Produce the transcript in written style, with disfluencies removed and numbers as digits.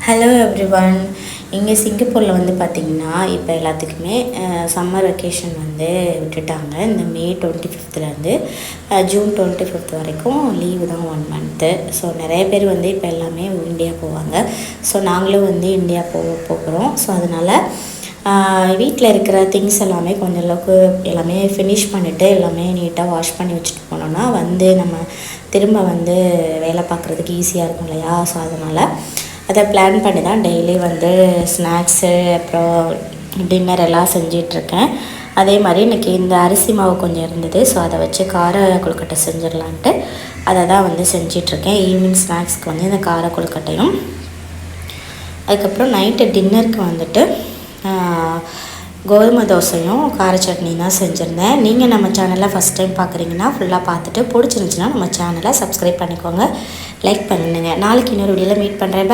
Hello everyone. இங்கே சிங்கப்பூரில் வந்து பார்த்திங்கன்னா இப்போ எல்லாத்துக்குமே சம்மர் வெக்கேஷன் வந்து விட்டுட்டாங்க. இந்த மே 25லேருந்து ஜூன் 25 வரைக்கும் லீவு தான் 1 மந்த்து. ஸோ நிறைய பேர் வந்து இப்போ எல்லாமே இந்தியா போவாங்க. ஸோ நாங்களும் வந்து இந்தியா போகிறோம். ஸோ அதனால் வீட்டில் இருக்கிற திங்ஸ் எல்லாமே கொஞ்சம் அளவுக்கு எல்லாமே ஃபினிஷ் பண்ணிவிட்டு எல்லாமே நீட்டாக வாஷ் பண்ணி வச்சுட்டு போனோன்னா வந்து நம்ம திரும்ப வந்து வேலை பார்க்குறதுக்கு ஈஸியாக இருக்கும் இல்லையா? ஸோ அதனால் அதை பிளான் பண்ணி தான் டெய்லி வந்து ஸ்நாக்ஸு அப்புறம் டின்னர் எல்லாம் செஞ்சிட்ருக்கேன். அதே மாதிரி இன்றைக்கி இந்த அரிசி மாவு கொஞ்சம் இருந்தது. ஸோ அதை வச்சு கார கொழுக்கட்டை செஞ்சிடலான்ட்டு அதை தான் வந்து செஞ்சிட்ருக்கேன். ஈவினிங் ஸ்நாக்ஸ்க்கு வந்து இந்த கார கொழுக்கட்டையும், அதுக்கப்புறம் நைட்டு டின்னருக்கு வந்துட்டு கோதுமை தோசையும் கார சட்னி தான் செஞ்சுருந்தேன். நீங்கள் நம்ம சேனலை ஃபஸ்ட் டைம் பார்க்குறீங்கன்னா ஃபுல்லாக பார்த்துட்டு பிடிச்சிருந்துச்சின்னா நம்ம சேனலை சப்ஸ்கிரைப் பண்ணிக்கோங்க, லைக் பண்ணுங்கள். நாளைக்கு இன்னொரு வீடியோவில் மீட் பண்ணுறேன்.